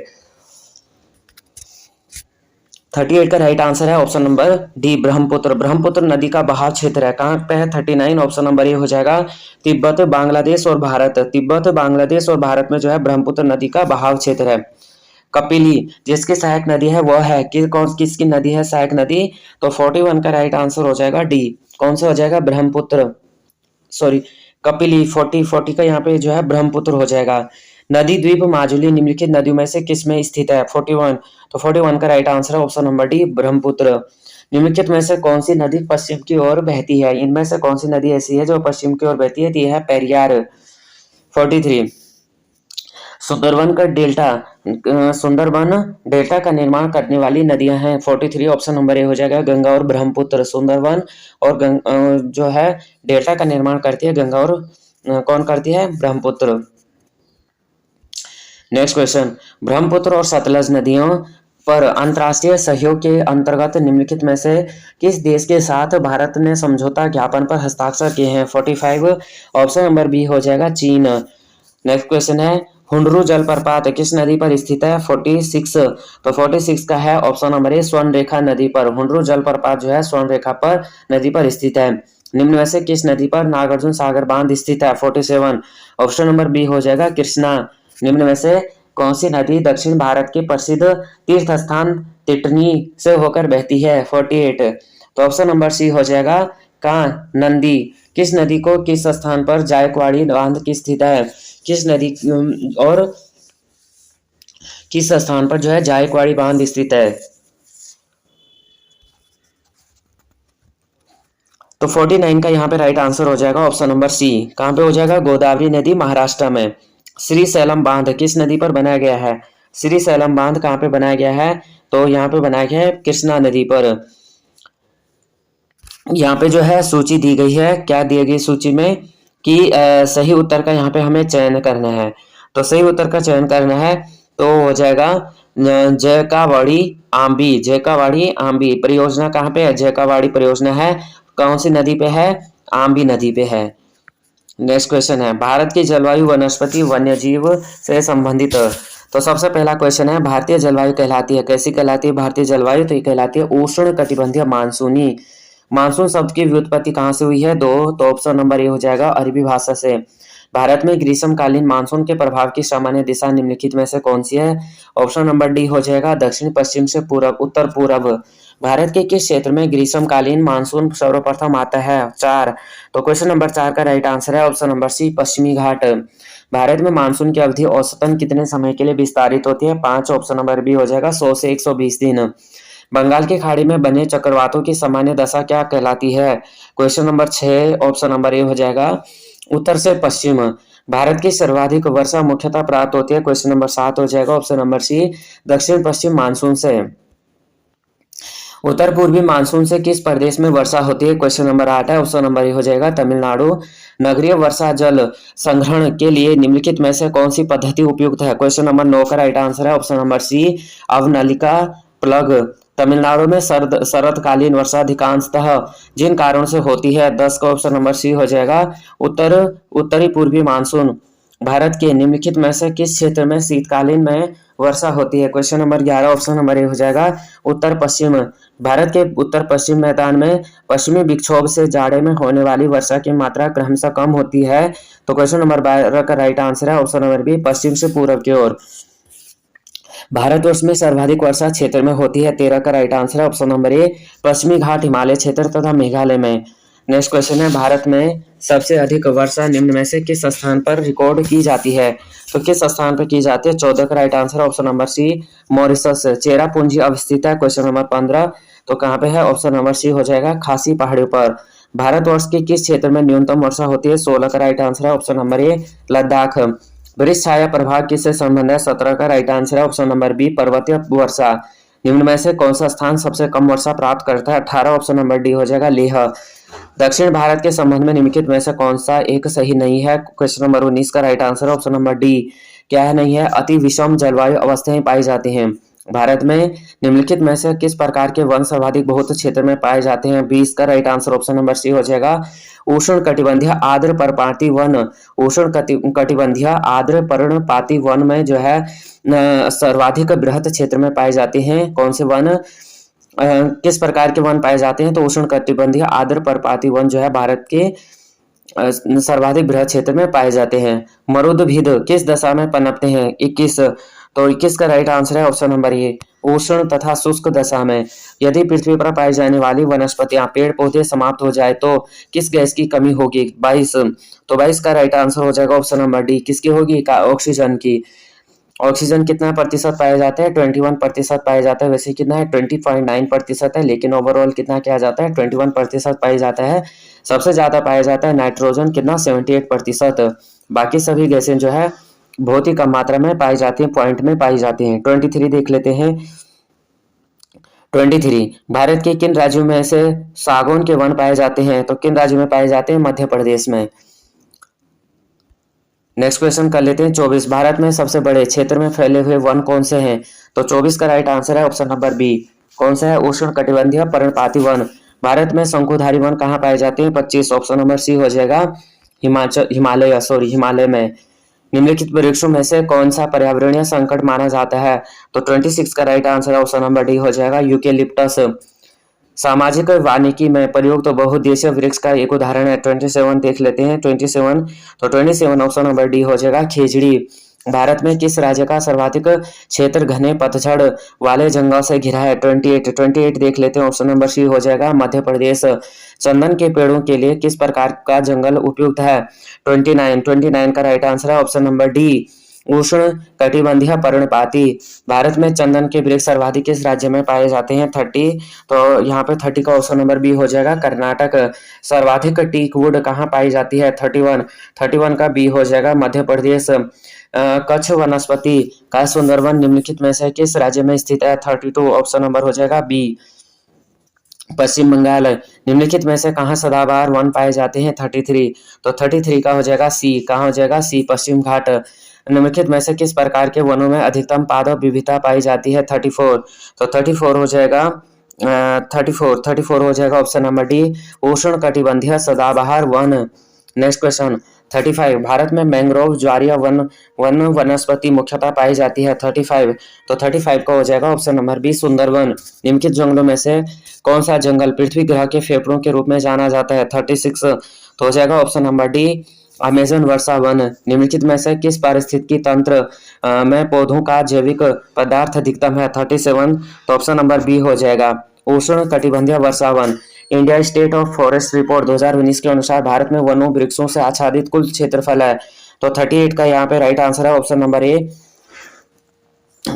38 का राइट आंसर है option number D, Brahmaputra. Brahmaputra नदी का बहाव क्षेत्र है, कहाँ पे है? 39, ऑप्शन नंबर ए हो जाएगा तिब्बत, बांग्लादेश और भारत। तिब्बत, बांग्लादेश और भारत में जो है ब्रह्मपुत्र नदी का बहाव क्षेत्र है। कपिली जिसकी सहायक नदी है वह है किसकी नदी है सहायक नदी? तो 41 का राइट आंसर हो जाएगा डी। कौन सा हो जाएगा? ब्रह्मपुत्र, सॉरी कपिली। 40 का यहाँ पे जो है ब्रह्मपुत्र हो जाएगा। नदी द्वीप माजुली निम्नलिखित नदियों में से किस में स्थित है? 41, तो 41 का राइट आंसर है ऑप्शन नंबर डी, ब्रह्मपुत्र। निम्नलिखित में से कौन सी नदी पश्चिम की ओर बहती है? इनमें से कौन सी नदी ऐसी है जो पश्चिम की ओर बहती है? तो यह है पेरियार। 43, सुंदरवन का डेल्टा सुंदरवन डेल्टा का निर्माण करने वाली नदियां हैं। 43, ऑप्शन नंबर ए हो जाएगा गंगा और ब्रह्मपुत्र। सुंदरवन और जो है डेल्टा का निर्माण करती है गंगा और कौन करती है? ब्रह्मपुत्र। नेक्स्ट क्वेश्चन, ब्रह्मपुत्र और सतलज नदियों पर अंतर्राष्ट्रीय सहयोग के अंतर्गत निम्नलिखित में से किस देश के साथ भारत ने समझौता ज्ञापन पर हस्ताक्षर किए हैं? 45, ऑप्शन नंबर बी हो जाएगा चीन। नेक्स्ट क्वेश्चन है, हुंडरू जलप्रपात किस नदी पर स्थित है? 46, तो 46 का है ऑप्शन नंबर ए, स्वर्णरेखा नदी पर। हुंडरू जलप्रपात जो है स्वर्णरेखा पर नदी पर स्थित है। निम्न में से किस नदी पर नागार्जुन सागर बांध स्थित है? 47, ऑप्शन नंबर बी हो जाएगा कृष्णा। निम्न में से कौन सी नदी दक्षिण भारत के प्रसिद्ध तीर्थ स्थान टिटनी से होकर बहती है? 48, तो ऑप्शन नंबर सी हो जाएगा कहाँ? नंदी। किस नदी को किस स्थान पर जायकवाड़ी बांध की स्थित है? किस नदी और किस स्थान पर जो है जायकवाड़ी बांध स्थित है? तो 49 का यहाँ पे राइट आंसर हो जाएगा ऑप्शन नंबर सी। कहाँ पे हो जाएगा? गोदावरी नदी, महाराष्ट्र में। श्री सैलम बांध किस नदी पर बनाया गया है? श्री सैलम बांध कहाँ पे बनाया गया है? तो यहाँ पे बनाया गया है कृष्णा नदी पर। यहाँ पे जो है सूची दी गई है, क्या दी गई सूची में कि सही उत्तर का यहाँ पे हमें चयन करना है। तो सही उत्तर का चयन करना है तो हो जाएगा जयकावाड़ी आम्बी। जयकावाड़ी आम्बी परियोजना कहाँ पे है? जयकावाड़ी परियोजना है कौन सी नदी पे है? आम्बी नदी पे है। नेक्स्ट क्वेश्चन है, भारत की जलवायु वनस्पति वन्यजीव से संबंधित। तो सबसे पहला क्वेश्चन है, भारतीय जलवायु कहलाती है, कैसी कहलाती है भारतीय जलवायु? तो ये कहलाती है उष्ण कटिबंधीय मानसूनी। मानसून शब्द की व्युत्पत्ति कहाँ से हुई है? दो, तो ऑप्शन नंबर ए हो जाएगा अरबी भाषा से। भारत में ग्रीष्मकालीन मानसून के प्रभाव की सामान्य दिशा निम्नलिखित में से कौन सी है? ऑप्शन नंबर डी हो जाएगा दक्षिण पश्चिम से पूरब उत्तर पूरब। भारत के किस क्षेत्र में ग्रीष्मकालीन मानसून सर्वप्रथम आता है? 4, तो क्वेश्चन नंबर 4 का राइट आंसर है ऑप्शन नंबर सी, पश्चिमी घाट। भारत में मानसून की अवधि औसतन कितने समय के लिए विस्तारित होती है? 5, ऑप्शन नंबर बी हो जाएगा 100 से 120 दिन। बंगाल की खाड़ी में बने चक्रवातों की सामान्य दशा क्या कहलाती है? क्वेश्चन नंबर 6, ऑप्शन नंबर ए हो जाएगा उत्तर से पश्चिम। भारत की सर्वाधिक वर्षा मुख्यतः प्राप्त होती है? क्वेश्चन नंबर 7 हो जाएगा ऑप्शन नंबर सी, दक्षिण पश्चिम मानसून से। उत्तर पूर्वी मानसून से किस प्रदेश में वर्षा होती है? क्वेश्चन नंबर 8 है, ऑप्शन नंबर ए हो जाएगा तमिलनाडु। नगरीय वर्षा जल संग्रहण के लिए निम्नलिखित में से कौन सी पद्धति उपयुक्त है? क्वेश्चन नंबर 9 का राइट आंसर है ऑप्शन नंबर सी, अवनलिका प्लग। तमिलनाडु में शरतकालीन वर्षा अधिकांशतः जिन कारणों से होती है? 10 का ऑप्शन नंबर सी हो जाएगा उत्तरी पूर्वी मानसून। भारत के निम्नलिखित में से किस क्षेत्र में शीतकालीन में वर्षा होती है? क्वेश्चन नंबर 11, ऑप्शन नंबर ए हो जाएगा उत्तर पश्चिम। भारत के उत्तर पश्चिम मैदान में पश्चिमी विक्षोभ से जाड़े में होने वाली वर्षा की मात्रा क्रमशः कम होती है। तो क्वेश्चन नंबर 12 का राइट आंसर है ऑप्शन नंबर बी, पश्चिम से पूर्व की ओर। भारतवर्ष में सर्वाधिक वर्षा क्षेत्र में होती है? 13 का राइट आंसर है ऑप्शन नंबर ए, पश्चिमी घाट हिमालय क्षेत्र तथा मेघालय में। नेक्स्ट क्वेश्चन है, भारत में सबसे अधिक वर्षा निम्न में से किस स्थान पर रिकॉर्ड की जाती है? तो किस स्थान पर की जाती है? 14 का right answer option number c, Mauritius. Cherrapunji अवस्थित है। क्वेश्चन नंबर 15, तो कहाँ पे है? ऑप्शन नंबर सी हो जाएगा खासी पहाड़ियों पर। भारतवर्ष के किस क्षेत्र में न्यूनतम वर्षा होती है? 16 का राइट आंसर है ऑप्शन नंबर ए, लद्दाख। वृक्ष छाया प्रभाव किससे संबंध है? 17 का राइट आंसर है ऑप्शन नंबर बी, पर्वतीय वर्षा। निम्न में से कौन सा स्थान सबसे कम वर्षा प्राप्त करता है? 18, ऑप्शन नंबर डी हो जाएगा लेह। दक्षिण भारत के संबंध में निम्नलिखित में से कौन सा एक सही नहीं है? क्वेश्चन नंबर 19 का right answer option number D, क्या है नहीं है? अति विषम जलवायु अवस्थाएं पाई जाती हैं। भारत में निम्नलिखित में से किस प्रकार के वन सर्वाधिक बहुत क्षेत्र में पाए जाते हैं? 20 का right answer option number c हो जाएगा उष्ण कटिबंधीय आर्द्र पर्णपाती वन। उष्ण कटिबंधीय आर्द्र पर्णपाती वन में जो है सर्वाधिक बृहत क्षेत्र में पाए जाते हैं। कौन से वन किस प्रकार के वन पाए जाते हैं? तो उष्ण कटिबंधीय आर्द्र पर्णपाती वन जो है भारत के सर्वाधिक बृहद क्षेत्र में पाए जाते हैं। मरुदभिद किस दशा में पनपते हैं? 21। तो 21 का राइट आंसर है ऑप्शन नंबर ए उष्ण तथा शुष्क दशा में। यदि पृथ्वी पर पाई जाने वाली वनस्पतियां पेड़ पौधे समाप्त हो जाए तो किस गैस की कमी होगी? 22। तो 22 का राइट आंसर हो जाएगा ऑप्शन नंबर डी किसकी होगी? ऑक्सीजन की। ऑक्सीजन कितना प्रतिशत पाया जाता है? 21% पाया जाता है। वैसे कितना है? 20.9% है, लेकिन ओवरऑल कितना किया जाता है? 21% पाया जाता है। सबसे ज्यादा पाया जाता है नाइट्रोजन, कितना? 78%। बाकी सभी गैसें जो है बहुत ही कम मात्रा में पाई जाती है, पॉइंट में पाई जाती हैं। 23 देख लेते हैं। 23 भारत के किन राज्यों में से सागौन के वन पाए जाते हैं? तो किन राज्यों में पाए जाते हैं? मध्य प्रदेश में। नेक्स्ट क्वेश्चन कर लेते हैं। 24 भारत में सबसे बड़े क्षेत्र में फैले हुए वन कौन से हैं? तो 24 का राइट आंसर है ऑप्शन नंबर बी। कौन सा है? उष्ण कटिबंधीय पर्णपाती वन। भारत में शंकुधारी वन कहाँ पाए जाते हैं? 25। ऑप्शन नंबर सी हो जाएगा हिमालय में। निम्नलिखित वृक्षों में से कौन सा पर्यावरणीय संकट माना जाता है? तो 26 का राइट आंसर है ऑप्शन नंबर डी हो जाएगा यूकेलिप्टस। सामाजिक वानिकी में प्रयुक्त तो बहुउद्देशीय वृक्ष का एक उदाहरण है। 27 देख लेते हैं। 27 तो 27 ऑप्शन नंबर डी हो जाएगा खेजड़ी। भारत में किस राज्य का सर्वाधिक क्षेत्र घने पतझड़ वाले जंगल से घिरा है? 28 देख लेते हैं। ऑप्शन नंबर सी हो जाएगा मध्य प्रदेश। चंदन के पेड़ों के लिए किस प्रकार का जंगल उपयुक्त है? 29 का राइट आंसर है ऑप्शन नंबर डी उष्ण कटिबंधीय पर्णपाती। भारत में चंदन के वृक्ष सर्वाधिक किस राज्य में पाए जाते हैं? 30। तो यहाँ पे 30 का ऑप्शन नंबर बी हो जाएगा कर्नाटक। सर्वाधिक टीक वुड कहाँ पाई जाती है? 31 का बी हो जाएगा मध्य प्रदेश। कच्छ वनस्पति का सुंदरवन निम्नलिखित में से किस राज्य में स्थित है? 32 ऑप्शन नंबर हो जाएगा बी पश्चिम बंगाल। निम्नलिखित में से कहाँ सदाबहार वन पाए जाते हैं? 33। तो 33 का हो जाएगा सी। कहाँ हो जाएगा? सी पश्चिम घाट। निम्नलिखित में से किस प्रकार के वनों में अधिकतम पादप विविधता पाई जाती है? 34। तो 34 हो जाएगा 34 हो जाएगा ऑप्शन नंबर डी उष्ण कटिबंधीय सदाबहार वन। नेक्स्ट क्वेश्चन 35 भारत में मैंग्रोव ज्वारीय वनस्पति मुख्यतः पाई जाती है। 35 तो 35 का हो जाएगा ऑप्शन नंबर बी सुंदरवन। निम्नलिखित जंगलों में से कौन सा जंगल पृथ्वी ग्रह के फेफड़ों के रूप में जाना जाता है? 36 तो हो जाएगा ऑप्शन नंबर डी अमेजन वर्षा वन। निम्नलिखित में से किस पारिस्थितिकी तंत्र में पौधों का जैविक पदार्थ अधिकतम है? 37 तो ऑप्शन नंबर बी हो जाएगा उष्ण कटिबंधीय वर्षा वन। India state of forest report 2019 के अनुसार भारत में वनों वृक्षों से आच्छादित कुल क्षेत्रफल है। तो 38 का यहाँ पे राइट आंसर है ऑप्शन नंबर ए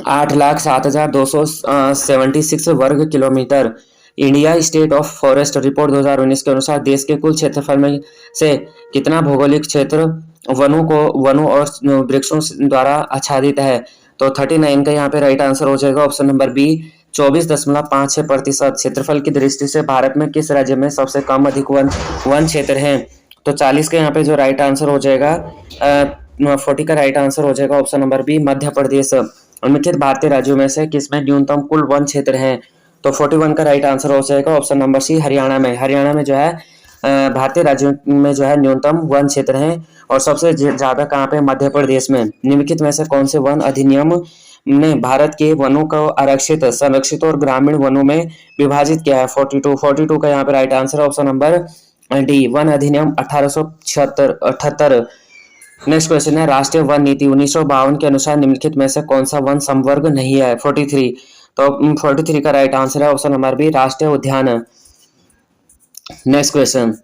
8,07,276 वर्ग kilometre. India state of forest report 2019 के अनुसार देश के कुल क्षेत्रफल में से कितना भौगोलिक क्षेत्र वनों और वृक्षों द्वारा आच्छादित है? तो 39 का यहाँ पे राइट आंसर हो जाएगा ऑप्शन नंबर बी 24.56%। क्षेत्रफल की दृष्टि से भारत में किस राज्य में सबसे कम अधिक वन क्षेत्र है? तो 40 का यहाँ पे जो राइट आंसर हो जाएगा 40 का राइट आंसर हो जाएगा option number B Madhya Pradesh. निम्नलिखित भारतीय राज्यों में से किसमें न्यूनतम कुल वन क्षेत्र है? तो 41 का राइट आंसर हो जाएगा ऑप्शन नंबर सी हरियाणा में जो है भारतीय राज्यों में जो है न्यूनतम वन क्षेत्र है और सबसे ज्यादा कहाँ पे? मध्य प्रदेश में। निम्नलिखित में से कौन से वन अधिनियम ने भारत के वनों को आरक्षित संरक्षित और ग्रामीण वनों में विभाजित किया है? 42 का यहाँ पे right answer option number D one अधिनियम 1878। नेक्स्ट क्वेश्चन है राष्ट्रीय वन नीति 1952 के अनुसार निम्नलिखित में से कौन सा वन संवर्ग नहीं है? 43 तो 43 का राइट आंसर है ऑप्शन नंबर बी राष्ट्रीय उद्यान। नेक्स्ट क्वेश्चन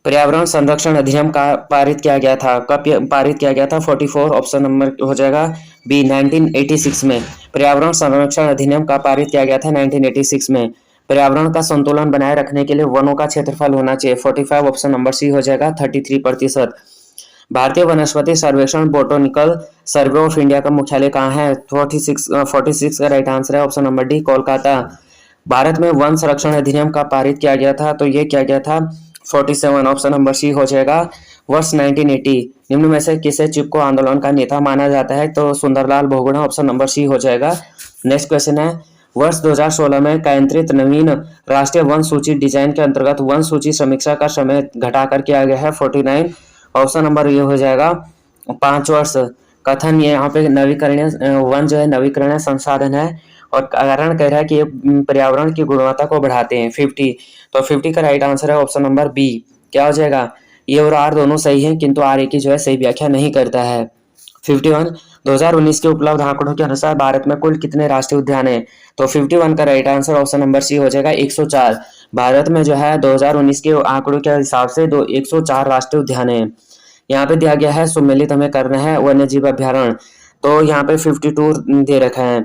पर्यावरण संरक्षण अधिनियम का पारित किया गया था? कब पारित किया गया था? 44 ऑप्शन नंबर हो जाएगा बी 1986 में। पर्यावरण संरक्षण अधिनियम का पारित किया गया था 1986 में। पर्यावरण का संतुलन बनाए रखने के लिए वनों का क्षेत्रफल होना चाहिए? 45 ऑप्शन नंबर सी हो जाएगा 33%। भारतीय वनस्पति सर्वेक्षण बोटोनिकल सर्वे ऑफ इंडिया का मुख्यालय कहाँ है? 46 का राइट आंसर है option number D Kolkata. Bharat में वन संरक्षण अधिनियम का पारित किया गया था? तो ये किया गया था 47 ऑप्शन नंबर सी हो जाएगा वर्ष 1980। निम्न में से किसे चिपको आंदोलन का नेता माना जाता है? तो Sundarlal Bahuguna option number c हो जाएगा नेक्स्ट क्वेश्चन है, वर्ष 2016 में केंद्रित नवीन राष्ट्रीय वन सूची डिजाइन के अंतर्गत वन सूची समीक्षा का समय घटाकर किया गया है 49। ऑप्शन नंबर ये हो जाएगा 5 वर्ष। कथन, ये यहाँ पे नवीकरणीय वन जो है नवीकरणीय संसाधन है और कारण कह रहा है कि ये पर्यावरण की गुणवत्ता को बढ़ाते हैं 50। तो 50 का राइट आंसर है ऑप्शन नंबर बी। क्या हो जाएगा, ये और आर दोनों सही हैं किंतु आर ए की जो है सही व्याख्या नहीं करता है। 51, 2019 के उपलब्ध आंकड़ों के अनुसार भारत में कुल कितने राष्ट्रीय उद्यान हैं? तो 51 का right answer option number c हो जाएगा 104। भारत में जो है 2019 के आंकड़ों के हिसाब से 104 राष्ट्रीय उद्यान हैं। यहाँ पे दिया गया है सुमेलित हमें करना है वन्य जीव अभ्यारण्य, तो यहाँ पे 52 दे रखा है,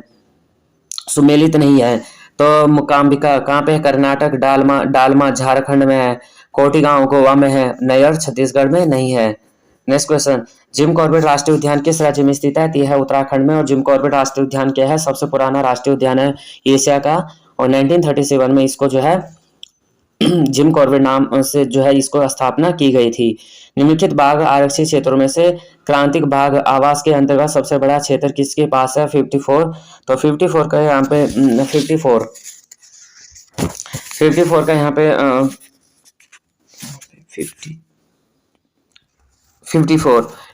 सुमेलित नहीं है। तो मुकाम्बिका कहाँ पे है? कर्नाटक। डालमा झारखंड में है। कोटीगांव गोवा में है। नयर छत्तीसगढ़ में नहीं है। नेक्स्ट क्वेश्चन, जिम कॉर्बेट राष्ट्रीय उद्यान किस राज्य में स्थित है? तो यह है उत्तराखंड में। और जिम कॉर्बेट राष्ट्रीय उद्यान क्या है? सबसे पुराना राष्ट्रीय उद्यान है एशिया का और 1937 में इसको जो है जिम कॉर्बेट नाम से जो है इसको स्थापना की गई थी। निम्नलिखित बाघ आरक्षित क्षेत्रों में से क्रांतिक बाघ आवास के अंतर्गत सबसे बड़ा क्षेत्र किसके पास है? 54। तो 54 का यहाँ पे 54 का यहाँ पे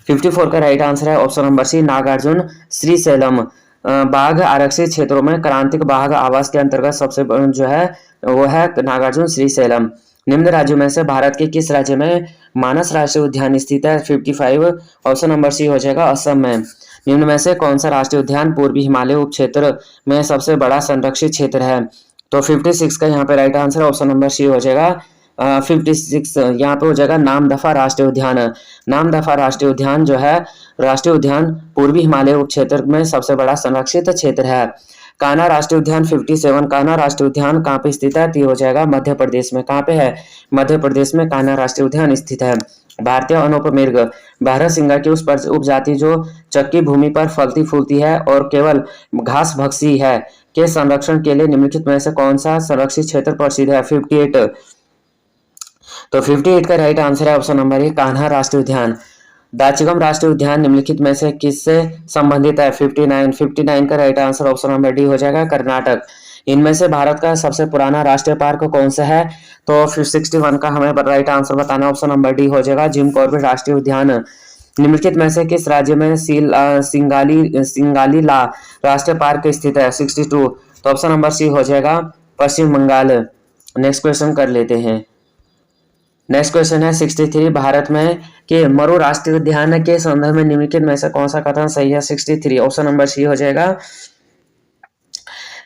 54 का राइट आंसर है option number c Nagarjuna Srisailam. बाघ आरक्षित क्षेत्रों में क्रांतिक बाघ आवास के अंतर्गत सबसे जो है वो है नागार्जुन श्रीशैलम। निम्न राज्यों में से भारत के किस राज्य में मानस राष्ट्रीय उद्यान स्थित है? 55। ऑप्शन नंबर सी हो जाएगा असम में। निम्न में से कौन सा राष्ट्रीय उद्यान पूर्वी हिमालय उप क्षेत्र में सबसे बड़ा संरक्षित क्षेत्र है? तो 56 का यहाँ पे right answer option number c हो जाएगा 56। यहाँ पे हो जाएगा नामदफा राष्ट्रीय उद्यान। नामदफा राष्ट्रीय उद्यान जो है राष्ट्रीय उद्यान पूर्वी हिमालय उप क्षेत्र में सबसे बड़ा संरक्षित क्षेत्र है। कान्हा राष्ट्रीय उद्यान 57। कान्हा राष्ट्रीय उद्यान कहाँ पे स्थित है? तो हो जाएगा मध्य प्रदेश में। कहाँ पे है? मध्य प्रदेश में कान्हा राष्ट्रीय उद्यान स्थित है। भारतीय अनुपमृग भारतसिंगा की उस उपजाति जो चक्की भूमि पर फलती फूलती है और केवल घास भक्षी है के संरक्षण के लिए निम्नलिखित में से कौन सा संरक्षित क्षेत्र प्रसिद्ध है? 58। तो 58 का राइट आंसर है ऑप्शन नंबर ए कान्हा राष्ट्रीय उद्यान। दाचिगम राष्ट्रीय उद्यान निम्नलिखित में से किससे संबंधित है? 59 का right answer option number D हो जाएगा कर्नाटक। इनमें से भारत का सबसे पुराना राष्ट्रीय पार्क कौन सा है? तो 61 का हमें राइट आंसर बताना ऑप्शन नंबर डी हो जाएगा जिम कॉर्बेट राष्ट्रीय उद्यान। निम्नलिखित में से किस राज्य में सिंगाली ला राष्ट्रीय पार्क स्थित है? 62। तो ऑप्शन नंबर सी हो जाएगा पश्चिम बंगाल। नेक्स्ट क्वेश्चन कर लेते हैं। नेक्स्ट क्वेश्चन है 63, भारत में के मरु राष्ट्रीय उद्यान के संदर्भ में निम्नलिखित में से कौन सा कथन सही है? 63 ऑप्शन नंबर सी हो जाएगा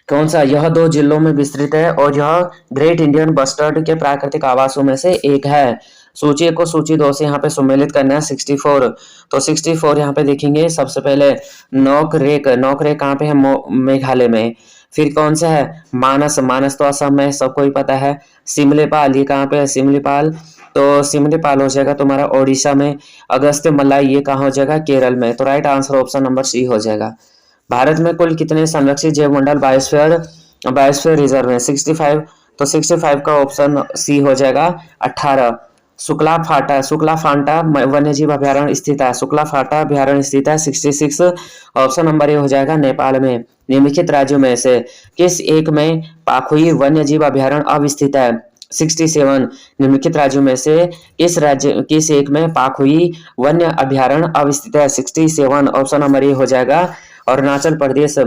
कौन सा? यह 2 जिलों में विस्तृत है और यह ग्रेट इंडियन बस्टर्ड के प्राकृतिक आवासों में से एक है। सूची को सूची 2 से यहाँ पे सुमेलित करना है 64। तो 64 यहाँ पे देखेंगे सबसे पहले नोकरेक कहाँ पे है? मेघालय में। फिर कौन सा है? मानस तो असम में सबको ही पता है। सिमलीपाल ये कहाँ पे है? सिमलीपाल तो सिमलीपाल हो जाएगा तुम्हारा ओडिशा में। अगस्त्य मलाई ये कहाँ हो जाएगा? केरल में। तो right answer option number c हो जाएगा। भारत में कुल कितने संरक्षित जैव मंडल बायोस्फीयर रिजर्व है? 65। तो 65 का ऑप्शन सी हो जाएगा 18। शुक्ला फांटा वन्यजीव अभ्यारण्य स्थित है। शुक्ला फांटा अभ्यारण्य स्थित है 66। ऑप्शन नंबर ए हो जाएगा नेपाल में। निम्नलिखित राज्यों में से किस एक में पाखुई वन्यजीव अभ्यारण्य अवस्थित है? 67। निम्नलिखित राज्यों में से किस एक में पाखुई वन्य अभ्यारण्य अवस्थित है? 67। ऑप्शन नंबर ए हो जाएगा अरुणाचल प्रदेश।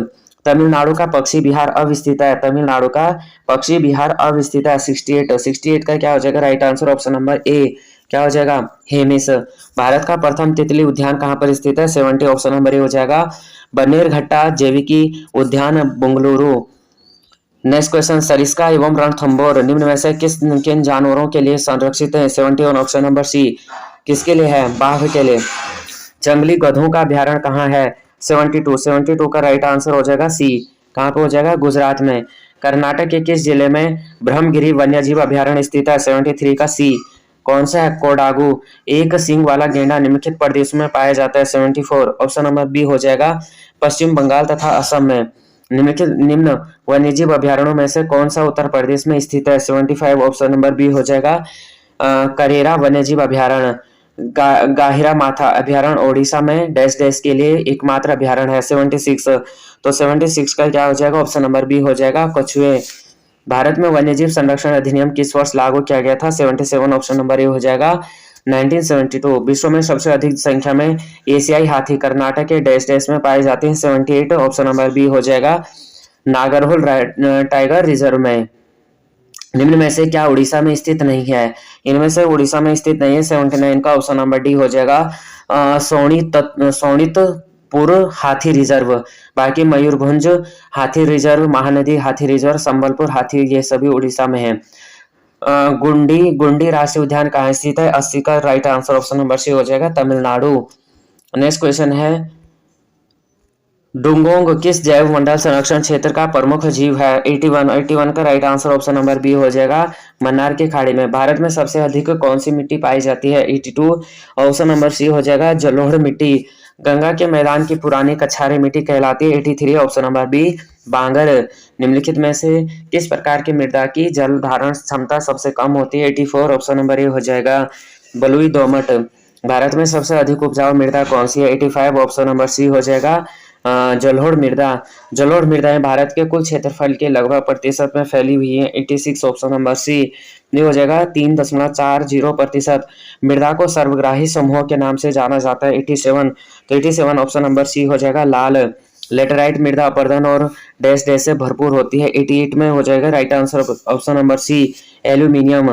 तमिलनाडु का पक्षी बिहार अवस्थित है। तमिलनाडु का पक्षी बिहार अवस्थित है 68 का क्या हो जाएगा? राइट आंसर ऑप्शन नंबर ए क्या हो जाएगा? हेमिस। भारत का प्रथम तितली उद्यान कहाँ पर स्थित है? 70 ऑप्शन नंबर ए हो जाएगा बनेरघट्टा जैविकी उद्यान बेंगलुरु। नेक्स्ट क्वेश्चन, सरिस्का एवं रणथंभौर निम्न में से किन जानवरों के लिए संरक्षित है? 71 ऑप्शन नंबर सी किसके लिए है? बाघ के लिए। जंगली गधों का अभ्यारण्य कहाँ है? 72 का राइट आंसर हो जाएगा सी। कहाँ पे हो जाएगा? गुजरात में। कर्नाटक के किस जिले में ब्रह्मगिरी वन्यजीव अभ्यारण्य स्थित है? 73 का सी। कौन सा है? कोडागू एक सींग वाला गेंडा निम्नलिखित प्रदेश में पाया जाता है 74। ऑप्शन नंबर बी हो जाएगा पश्चिम बंगाल तथा असम में। निम्न वन्यजीव अभ्यारण्यों में से कौन सा उत्तर प्रदेश में स्थित है? 75 ऑप्शन नंबर बी हो जाएगा करेरा वन्यजीव अभ्यारण्य। गाहिरा माथा अभ्यारण्य ओडिशा में डैश डैश के लिए एकमात्र अभ्यारण्य है 76। तो 76 का क्या हो जाएगा, ऑप्शन नंबर बी हो जाएगा कछुए। भारत में वन्यजीव संरक्षण अधिनियम किस वर्ष लागू किया गया था, 77 ऑप्शन नंबर ए हो जाएगा 1972। विश्व में सबसे अधिक संख्या में एशियाई हाथी कर्नाटक के डैश डैश में पाए जाते हैं, 78 ऑप्शन नंबर बी हो जाएगा नागरहोल टाइगर रिजर्व में। निम्न में से क्या उड़ीसा में स्थित नहीं है, इनमें से उड़ीसा में स्थित नहीं है, 79 का ऑप्शन नंबर डी हो जाएगा सोनितपुर हाथी रिजर्व। बाकी मयूरभंज हाथी रिजर्व, महानदी हाथी रिजर्व, संबलपुर हाथी, ये सभी उड़ीसा में है। गुंडी गुंडी राष्ट्रीय उद्यान कहाँ स्थित है, 80 का right answer option number c हो जाएगा तमिलनाडु। नेक्स्ट क्वेश्चन है डुंगोंग किस जैव मंडल संरक्षण क्षेत्र का प्रमुख जीव है, 81 का right answer option number b हो जाएगा मन्नार की खाड़ी में। भारत में सबसे अधिक कौन सी मिट्टी पाई जाती है, 82 ऑप्शन नंबर सी हो जाएगा जलोढ़ मिट्टी। गंगा के मैदान की पुरानी कछारी मिट्टी कहलाती है, 83 ऑप्शन नंबर बी बांगर। निम्नलिखित में से किस प्रकार की मृदा की जल धारण क्षमता सबसे कम होती है, 84 ऑप्शन नंबर ए हो जाएगा बलुई दोमट। भारत में सबसे अधिक उपजाऊ मृदा कौन सी है, 85 ऑप्शन नंबर सी हो जाएगा जलोढ़ मृदा। जलोढ़ मृदाएं भारत के कुल क्षेत्रफल के लगभग प्रतिशत में फैली हुई है, 86 ऑप्शन नंबर सी नहीं हो जाएगा 3.40%। मृदा को सर्वग्राही समूह के नाम से जाना जाता है, 87। तो 87 ऑप्शन नंबर सी हो जाएगा लाल। लेटराइट मृदा अपर्दन और डैश डैश से भरपूर होती है, 88 में हो जाएगा right answer option number c aluminium.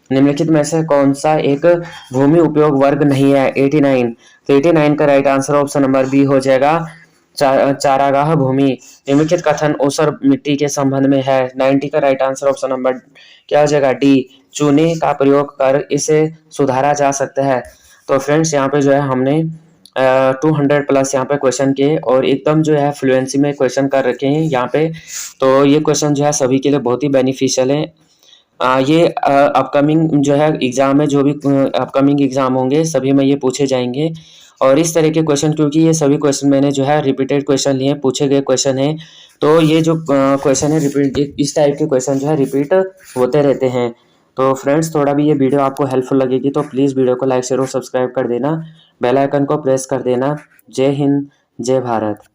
निम्नलिखित में से कौन सा एक भूमि उपयोग वर्ग नहीं है, 89। तो 89 का right answer option number b हो जाएगा चारागाह भूमि। निम्नलिखित कथन ऊसर मिट्टी के संबंध में है, 90 का राइट आंसर ऑप्शन नंबर क्या हो जाएगा डी चूने का प्रयोग कर इसे सुधारा जा सकता है। तो फ्रेंड्स यहाँ पे जो है हमने 200 प्लस यहाँ पे क्वेश्चन किए और एकदम जो है फ्लुएंसी में क्वेश्चन कर रखे हैं यहाँ पे। तो ये क्वेश्चन जो है सभी के लिए बहुत ही बेनिफिशियल है। ये अपकमिंग जो है एग्जाम में, जो भी अपकमिंग एग्जाम होंगे सभी में ये पूछे जाएंगे। और इस तरह के क्वेश्चन, क्योंकि ये सभी क्वेश्चन मैंने जो है रिपीटेड क्वेश्चन लिए, पूछे गए क्वेश्चन है, तो ये जो क्वेश्चन है रिपीट, इस टाइप के क्वेश्चन जो है रिपीट होते रहते हैं। तो फ्रेंड्स थोड़ा भी ये वीडियो आपको हेल्पफुल लगेगी तो प्लीज़ वीडियो को लाइक शेयर और सब्सक्राइब कर देना, बेल आइकन को प्रेस कर देना। जय हिंद, जय भारत।